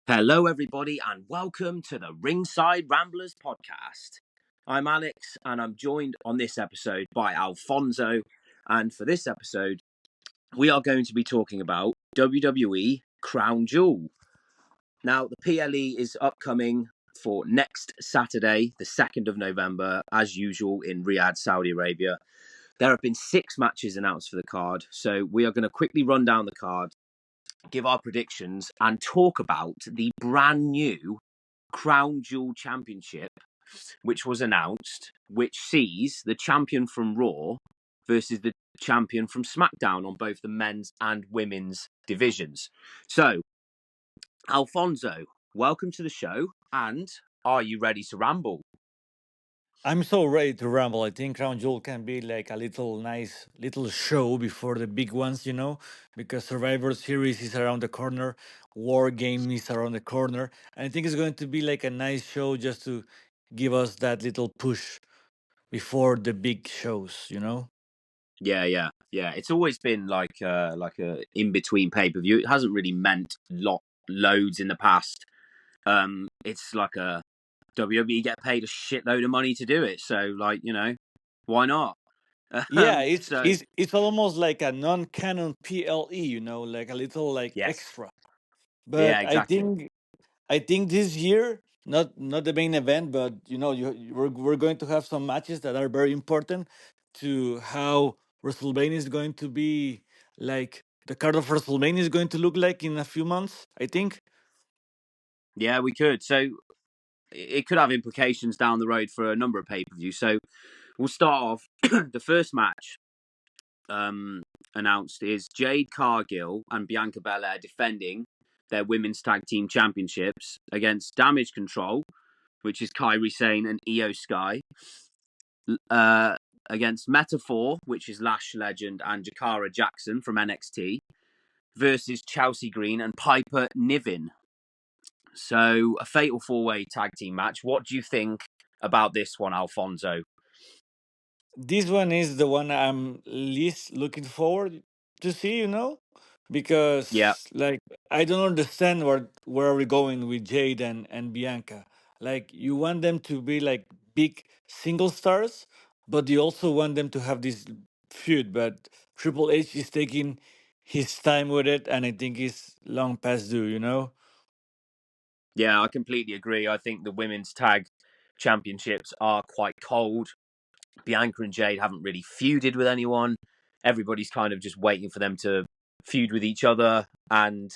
Hello, everybody, and welcome to the Ringside Ramblers podcast. I'm Alex, and I'm joined on this episode by Alfonso. And for this episode, we are going to be talking about WWE Crown Jewel. Now, the PLE is upcoming for next Saturday, the 2nd of November, as usual in Riyadh, Saudi Arabia. There have been 6 matches announced for the card, so we are going to quickly run down the card, give our predictions, and talk about the brand new Crown Jewel Championship, which was announced, which sees the champion from Raw versus the champion from SmackDown on both the men's and women's divisions. So, Alfonso, welcome to the show, and are you ready to ramble? I'm so ready to ramble. I think Crown Jewel can be like a nice little show before the big ones, because Survivor Series is around the corner, War Game is around the corner, and I think it's going to be like a nice show just to give us that little push before the big shows. Yeah. It's always been like a in between pay per view. It hasn't really meant loads in the past. It's like a WWE get paid a shitload of money to do it, so why not? Yeah, it's So it's it's almost like a non-canon PLE, like a little like yes, extra. yeah, But I exactly. think I think this year, not the main event, but we're going to have some matches that are very important to how WrestleMania is going to be, like the card of WrestleMania is going to look like in a few months. I think. Yeah, we could. So it could have implications down the road for a number of pay per views. So we'll start off. The first match um, announced is Jade Cargill and Bianca Belair defending their women's tag team championships against Damage Control, which is Kairi Sane and Io Sky, against Metaphor, which is Lash Legend and Jakara Jackson from NXT, versus Chelsea Green and Piper Niven. So a fatal 4-way tag team match. What do you think about this one, Alfonso? This one is the one I'm least looking forward to see, Yeah, because like I don't understand where are we going with Jade and Bianca. Like you want them to be like big single stars, but you also want them to have this feud. But Triple H is taking his time with it, and I think it's long past due. yeah, I completely agree. I think the women's tag championships are quite cold. Bianca and Jade haven't really feuded with anyone. Everybody's kind of just waiting for them to feud with each other, and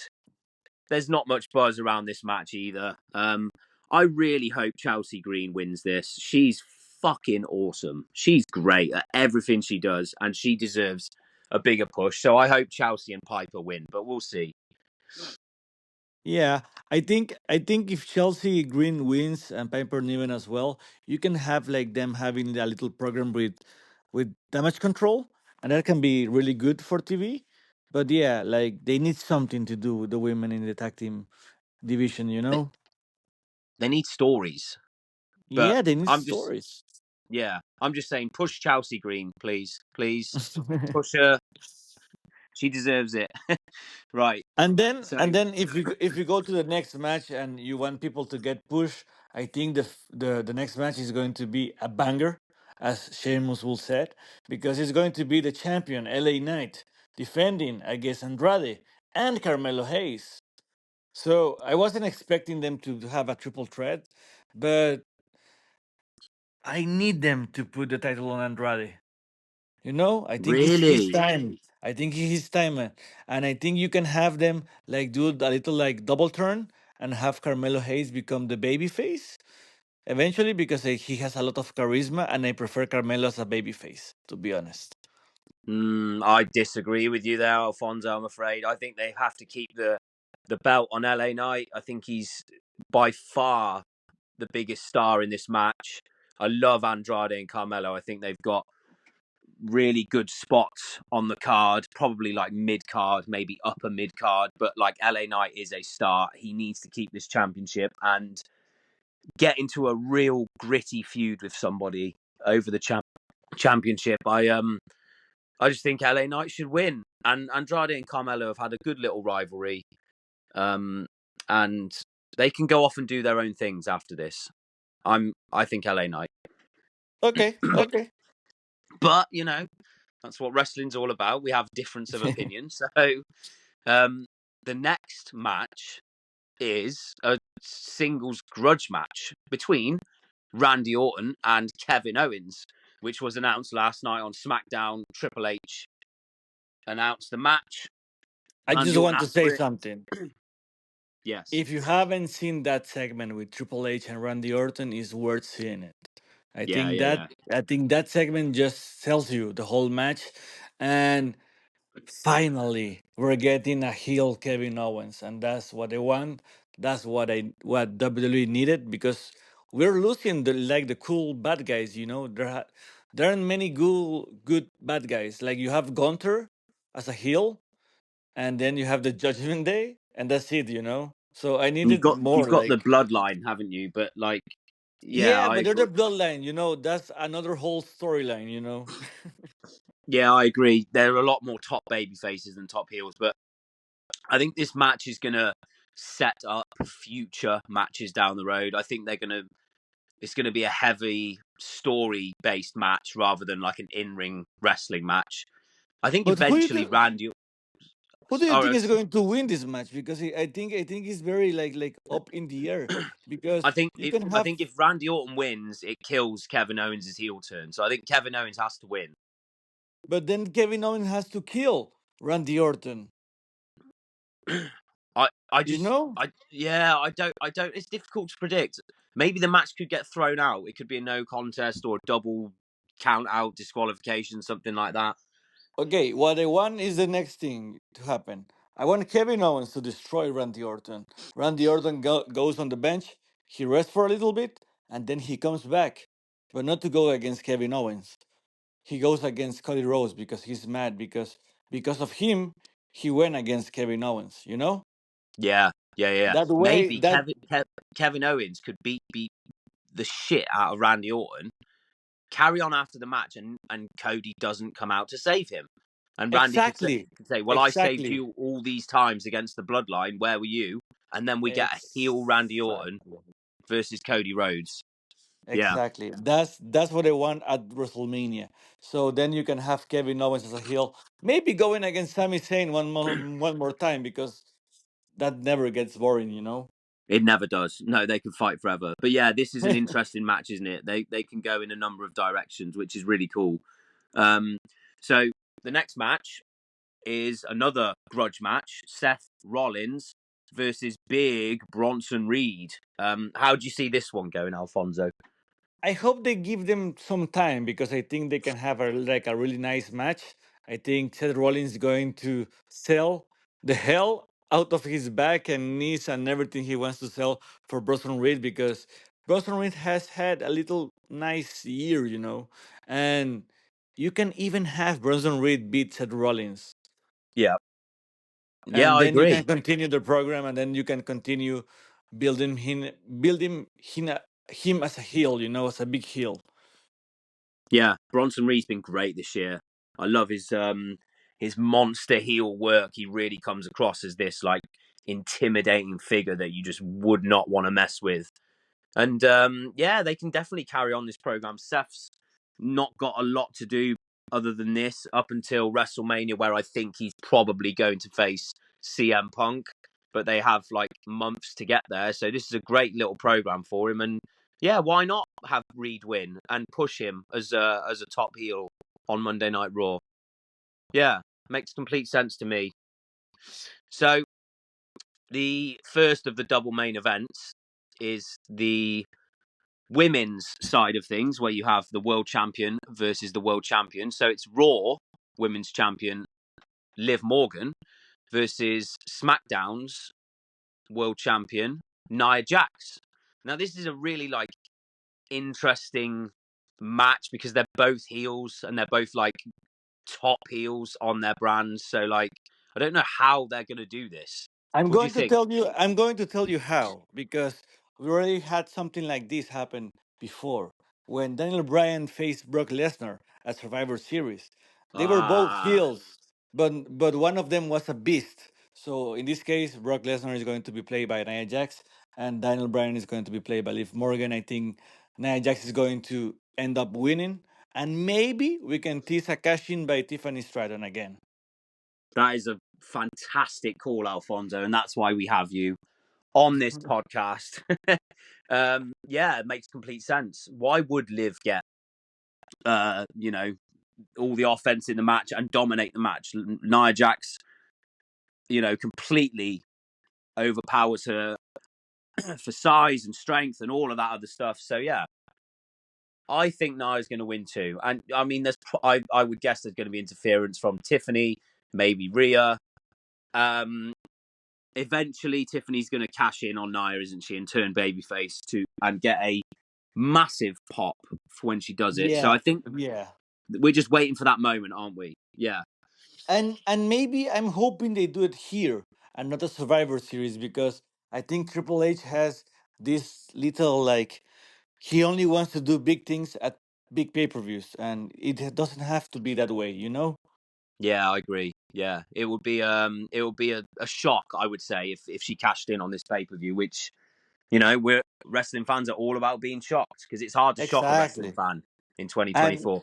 there's not much buzz around this match either. I really hope Chelsea Green wins this. She's fucking awesome. She's great at everything she does, and she deserves a bigger push. So I hope Chelsea and Piper win, but we'll see. Yeah, I think if Chelsea Green wins and Piper Niven as well, you can have like them having a little program with damage control, and that can be really good for TV. But yeah, like they need something to do with the women in the tag team division. They need stories, but Yeah, they need I'm just stories. yeah, I'm just saying push Chelsea Green, please, please push her. She deserves it. Right. So And then if you go to the next match and you want people to get pushed, I think the next match is going to be a banger, as Sheamus will said, because it's going to be the champion LA Knight defending against Andrade and Carmelo Hayes. So I wasn't expecting them to have a triple threat, but I need them to put the title on Andrade. I think it's his really, time. I think it's his time, man. And I think you can have them like do a little like double turn and have Carmelo Hayes become the baby face eventually because he has a lot of charisma and I prefer Carmelo as a baby face, to be honest. I disagree with you there, Alfonso. I'm afraid. I think they have to keep the belt on LA Knight. I think he's by far the biggest star in this match. I love Andrade and Carmelo. I think they've got really good spots on the card, probably like mid card, maybe upper mid card. But like LA Knight is a star. He needs to keep this championship and get into a real gritty feud with somebody over the championship. I just think LA Knight should win. And Andrade and Carmelo have had a good little rivalry. Um, and they can go off and do their own things after this. I think LA Knight, Okay, okay. but that's what wrestling's all about. We have difference of opinion. So um, the next match is a singles grudge match between Randy Orton and Kevin Owens, which was announced last night on SmackDown. Triple H announced the match. I Randy just Orton want to asked say for it. something. Yes. If you haven't seen that segment with Triple H and Randy Orton, it's worth seeing it. I Yeah, think yeah, that yeah. I think that segment just tells you the whole match, and finally we're getting a heel Kevin Owens, and that's what I want. That's what WWE needed because we're losing the cool bad guys. There aren't many good bad guys. Like you have Gunter as a heel, and then you have the Judgment Day, and that's it. So I You've needed got you've more. got the Like bloodline, haven't you? But like, yeah, yeah, I but they're the agree. bloodline. That's another whole storyline. Yeah, I agree. There are a lot more top baby faces than top heels, but I think this match is gonna set up future matches down the road. I think it's gonna be a heavy story based match rather than like an in ring wrestling match. I think But eventually Randy. who do you think Or is going to win this match? Because I think it's very like up in the air I because think you if can I have, think if Randy Orton wins, it kills Kevin Owens' heel turn. So I think Kevin Owens has to win. but then Kevin Owens has to kill Randy Orton. I You just know? I don't it's difficult to predict. Maybe the match could get thrown out. It could be a no contest or a double count out disqualification, something like that. Okay, what I want is the next thing to happen. I want Kevin Owens to destroy Randy Orton. Randy Orton goes on the bench, he rests for a little bit, and then he comes back, but not to go against Kevin Owens. He goes against Cody Rhodes because he's mad because of him he went against Kevin Owens. Yeah, yeah, yeah. That way Maybe that Kevin Owens could beat the shit out of Randy Orton, carry on after the match, and Cody doesn't come out to save him. And Randy exactly could say, "Well, I saved exactly you all these times against the Bloodline. Where were you?" And then we get a heel Randy Orton exactly versus Cody Rhodes. Yeah, exactly. That's what I want at WrestleMania. So then you can have Kevin Owens as a heel, maybe going against Sami Zayn one more time because that never gets boring. it never does. No, they can fight forever. But yeah, this is an interesting match, isn't it? They can go in a number of directions, which is really cool. Um, so the next match is another grudge match: Seth Rollins versus Big Bronson Reed. How do you see this one going, Alfonso? I hope they give them some time because I think they can have a really nice match. I think Seth Rollins is going to sell the hell out of his back and knees and everything he wants to sell for Bronson Reed because Bronson Reed has had a little nice year. And you can even have Bronson Reed beat Seth Rollins. Yeah, yeah, And I then you agree. can continue the program and then you can continue building him as a heel, as a big heel. Yeah, Bronson Reed's been great this year. I love his monster heel work. He really comes across as this like intimidating figure that you just would not want to mess with. And yeah, they can definitely carry on this program. Seth's not got a lot to do other than this up until WrestleMania, where I think he's probably going to face CM Punk. But they have like months to get there, so this is a great little program for him. And yeah, why not have Reed win and push him as a top heel on Monday Night Raw? Yeah, makes complete sense to me. So the first of the double main events is the women's side of things, where you have the world champion versus the world champion. So it's Raw women's champion Liv Morgan versus SmackDown's world champion Nia Jax. Now this is a really like interesting match because they're both heels and they're both like top heels on their brands. So like I don't know how they're gonna do this. I'm What do you going to think? tell you. I'm going to tell you how because we already had something like this happen before when Daniel Bryan faced Brock Lesnar at Survivor Series. They were both Ah, heels, but one of them was a beast. So in this case, Brock Lesnar is going to be played by Nia Jax, and Daniel Bryan is going to be played by Liv Morgan. I think Nia Jax is going to end up winning, and maybe we can tease a cash in by Tiffany Stratton again. That is a fantastic call, Alfonso, and that's why we have you on this podcast. Yeah, it makes complete sense. Why would Liv get, you know, all the offense in the match and dominate the match? Nia Jax, you know, completely overpowers her for size and strength and all of that other stuff. So yeah, I think Nia's going to win too. And I mean, I would guess there's going to be interference from Tiffany, maybe Rhea. Um, Eventually, Tiffany's going to cash in on Nia, isn't she, and turn babyface and get a massive pop for when she does it. So Yeah, I think yeah. we're just waiting for that moment, aren't we? Yeah. And maybe I'm hoping they do it here and not a Survivor Series, because I think Triple H has this little like he only wants to do big things at big pay-per-views, and doesn't have to be that way, you know? Yeah, I agree. Yeah, it would be a shock, I would say, if she cashed in on this pay per view. Which, you know, we're wrestling fans are all about being shocked because it's hard to shock a wrestling Exactly. fan in twenty twenty And four.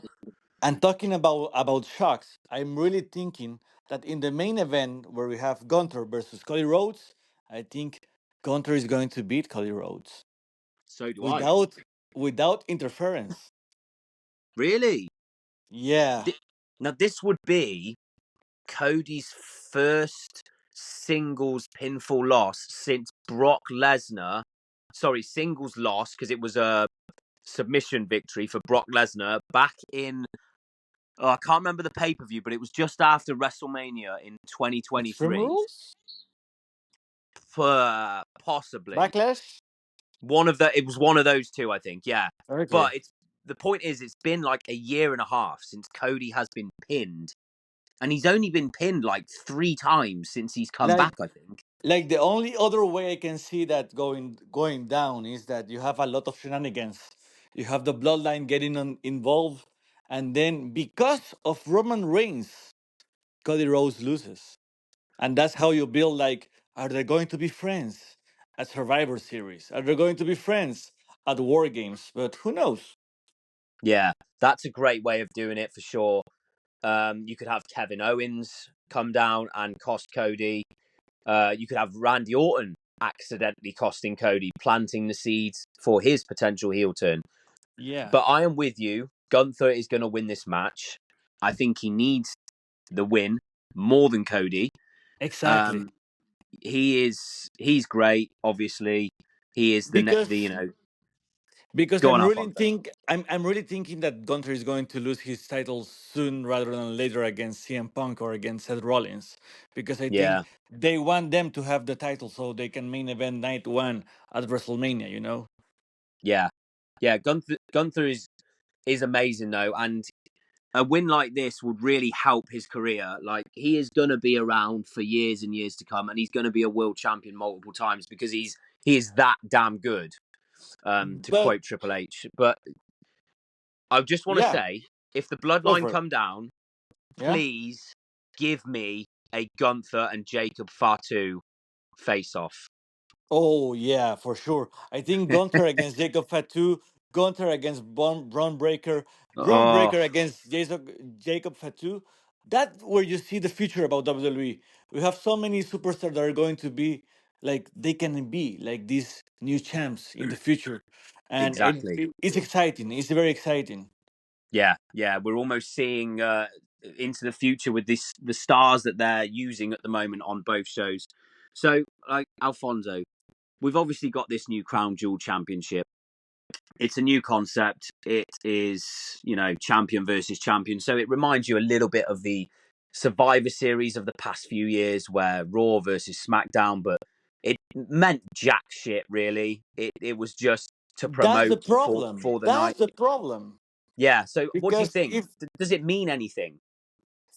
and talking about shocks, I'm really thinking that in the main event where we have Gunther versus Cody Rhodes, I think Gunther is going to beat Cody Rhodes So do I. without without interference. Really? Yeah, Now this would be Cody's first singles pinfall loss since Brock Lesnar. Sorry, singles loss because it was a submission victory for Brock Lesnar back in. Oh, I can't remember the pay per view, but it was just after WrestleMania in Extreme 2023. Rules, Possibly Backlash. it was one of those two, I think. Yeah, Okay. but the point is, it's been like a year and a half since Cody has been pinned, and he's only been pinned like 3 times since he's come Like back, I think. like the only other way I can see that going down is that you have a lot of shenanigans. You have the bloodline getting involved, and then because of Roman Reigns, Cody Rhodes loses. And that's how you build, like, are they going to be friends at Survivor Series? Are they going to be friends at War Games? But who knows? Yeah, that's a great way of doing it for sure. You could have Kevin Owens come down and cost Cody. You could have Randy Orton accidentally costing Cody, planting the seeds for his potential heel turn. Yeah, But I am with you. Gunther is going to win this match. I think he needs the win more than Cody. exactly. Um, he's great. Obviously, he is the Because because Go on, I'm really Alfonso. think I'm really thinking that Gunther is going to lose his title soon rather than later against CM Punk or against Seth Rollins, because I think Yeah, they want them to have the title so they can main event night one at WrestleMania. You know. yeah, yeah. Gunther is amazing though, and a win like this would really help his career. Like he is going to be around for years and years to come, and he's going to be a world champion multiple times because he is that damn good. To But quote Triple H, but I just want to yeah, say, if the go bloodline for it. come down, Yeah. please give me a Gunther and Jacob Fatu face off. Oh yeah, for sure. I think Gunther against Jacob Fatu, Gunther against Braun Breaker, Braun Oh, Breaker against Jacob Fatu. That where you see the future about WWE. We have so many superstars that are going to be like they can be like these new champs in the future, and exactly. it's exciting. It's very exciting. Yeah, yeah. We're almost seeing into the future with the stars that they're using at the moment on both shows. So, like Alfonso, we've obviously got this new Crown Jewel Championship. It's a new concept. It is, you know, champion versus champion. So it reminds you a little bit of the Survivor Series of the past few years, where Raw versus SmackDown, but it meant jack shit. Really, it was just to That's the promote problem. for the night. That's the problem. Yeah. So, what do you Because think? if Does it mean anything?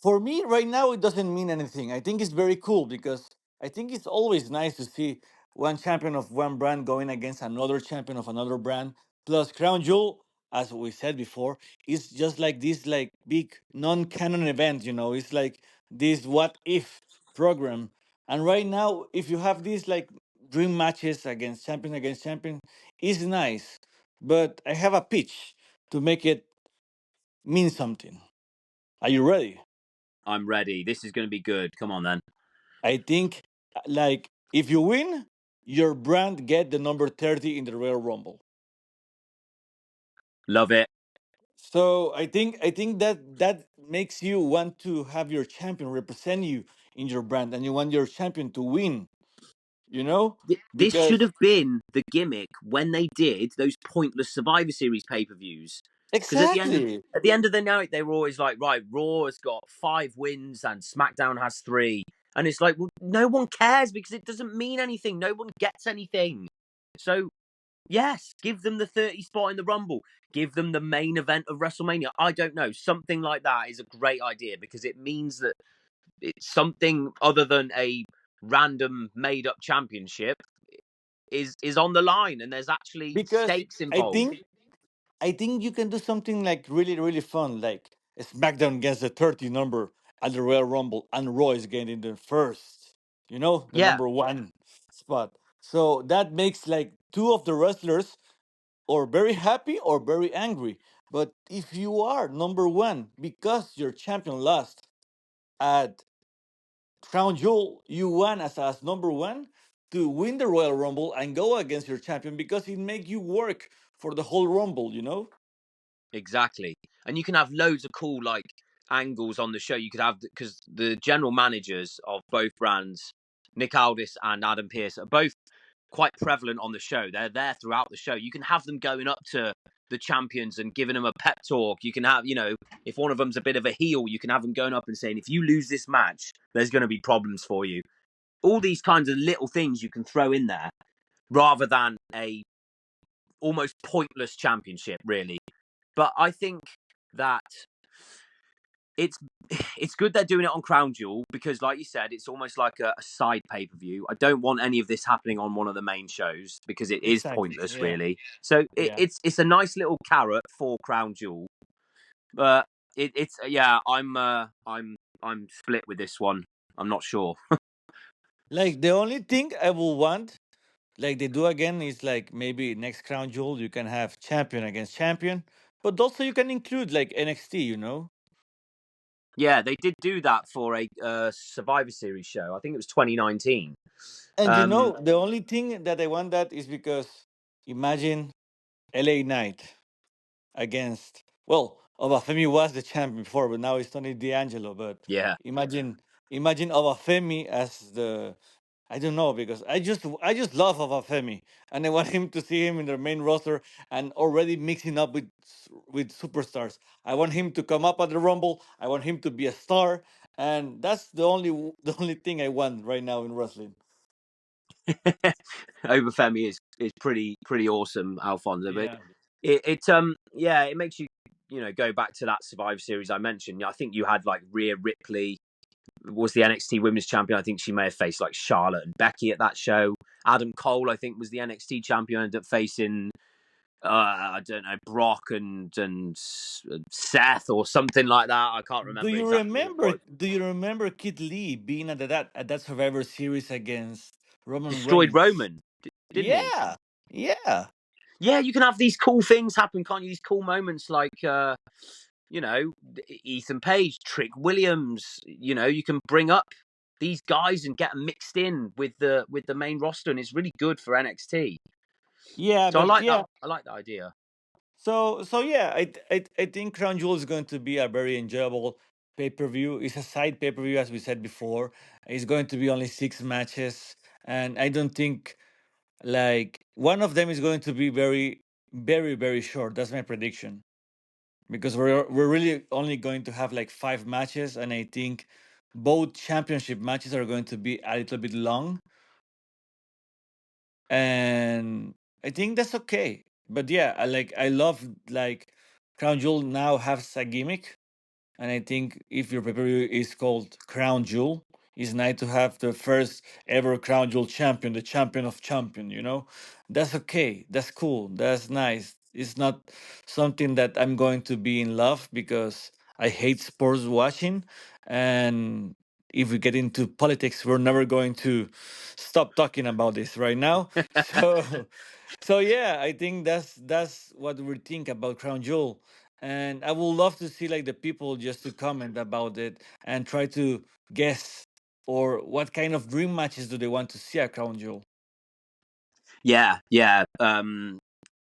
for me right now it doesn't mean anything. I think it's very cool because I think it's always nice to see one champion of one brand going against another champion of another brand. Plus Crown Jewel, as we said before, is just like this like big non-canon event, you know. It's like this what if program, And right now, if you have these like dream matches against champion, is nice. But I have a pitch to make it mean something. Are you ready? I'm ready. This is going to be good. Come on then. I think like if you win, your brand get the number 30 in the Royal Rumble. Love it. So I think that makes you want to have your champion represent you in your brand, and you want your champion to win. You know, This should because have been the gimmick when they did those pointless Survivor Series pay-per-views. Because exactly, at the end of the night, they were always like, right, Raw has got 5 wins and SmackDown has 3, and it's like, well, no one cares because it doesn't mean anything. No one gets anything. So yes, give them the 30 spot in the Rumble. Give them the main event of WrestleMania. I don't know. Something like that is a great idea because it means that it's something other than a random made up championship is on the line and there's actually because stakes I involved. think I think you can do something like really fun, like SmackDown gets the 30 number at the Royal Rumble, and Raw is getting the first, the Yeah, number 1 spot. So that makes like two of the wrestlers or very happy or very angry. But if you are number 1 because your champion lost at Crown Jewel, you won as number 1 to win the Royal Rumble and go against your champion because it make you work for the whole Rumble. exactly. And you can have loads of cool like angles on the show. You could have because the general managers of both brands, Nick Aldis and Adam Pearce, are both quite prevalent on the show. They're there throughout the show. You can have them going up to the champions and giving them a pep talk. You can have, if one of them's a bit of a heel, you can have them going up and saying, if you lose this match, there's going to be problems for you. All these kinds of little things you can throw in there rather than a almost pointless championship, really. But I think that it's it's good they're doing it on Crown Jewel because, like you said, it's almost like a side pay per view. I don't want any of this happening on one of the main shows because it is Exactly. pointless, Yeah. really. So Yeah. it's a nice little carrot for Crown Jewel, but it's yeah, I'm split with this one. I'm not sure. Like the only thing I will want, like they do again, is like maybe next Crown Jewel you can have champion against champion, but also you can include like NXT. Yeah, they did do that for a Survivor Series show. I think it was 2019. And Um, the only thing that I want that is because imagine LA Knight against, well, Obafemi was the champion before, but now it's Tony D'Angelo. But yeah, imagine Obafemi as the, I don't know, because I just love Obafemi, and I want him to see him in the main roster and already mixing up with superstars. I want him to come up at the Rumble. I want him to be a star, and that's the only thing I want right now in wrestling. Overfemi is pretty awesome, Alfonso. But Yeah. yeah, it makes you go back to that Survivor Series I mentioned. I think you had like Rhea Ripley was the NXT Women's Champion. I think she may have faced like Charlotte and Becky at that show. Adam Cole, I think, was the NXT Champion, ended up facing I don't know, Brock and Seth or something like that. I can't Do remember you exactly what it remember? was. Do you remember Kid Lee being at that Survivor Series against Roman Destroyed Reigns? Roman, didn't he? Yeah, yeah, Yeah, you can have these cool things happen, can't you? These cool moments like Ethan Page, Trick Williams. You can bring up these guys and get them mixed in with the main roster, and it's really good for NXT. yeah. So I But like that. yeah, I like the idea. so yeah, I think Crown Jewel is going to be a very enjoyable pay per view. It's a side pay per view, as we said before. It's going to be only 6 matches, and I don't think like one of them is going to be very short. That's my prediction, because we're really only going to have like 5 matches, and I think both championship matches are going to be a little bit long, and I think that's okay. But yeah, I love like Crown Jewel now has a gimmick, and I think if your pay-per-view is called Crown Jewel, it's nice to have the first ever Crown Jewel champion, the champion of champion. That's okay. That's cool. That's nice. It's not something that I'm going to be in love because I hate sports watching, and if we get into politics, we're never going to stop talking about this right now. So yeah, I think that's what we think about Crown Jewel, and I would love to see like the people just to comment about it and try to guess or what kind of dream matches do they want to see at Crown Jewel. Yeah.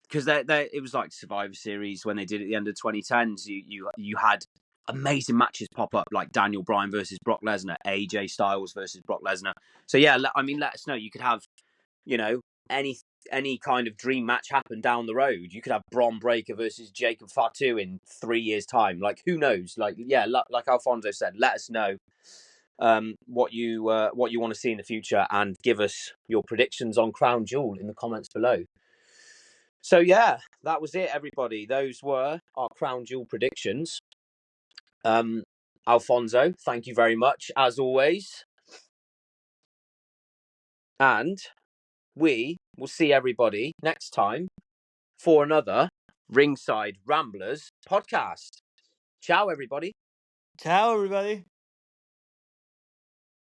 Because it was like Survivor Series when they did it at the end of 2010s. You had amazing matches pop up, like Daniel Bryan versus Brock Lesnar, AJ Styles versus Brock Lesnar. So yeah, I mean, let us know. You could have, you know, any kind of dream match happen down the road. You could have Bron Breakker versus Jacob Fatu in 3 years' time. Like, who knows? Like, yeah, like Alfonso said, let us know what you want to see in the future, and give us your predictions on Crown Jewel in the comments below. So yeah, that was it, everybody. Those were our Crown Jewel predictions. Alfonso, thank you very much, as always. And we will see everybody next time for another Ringside Ramblers podcast. Ciao, everybody. Ciao, everybody.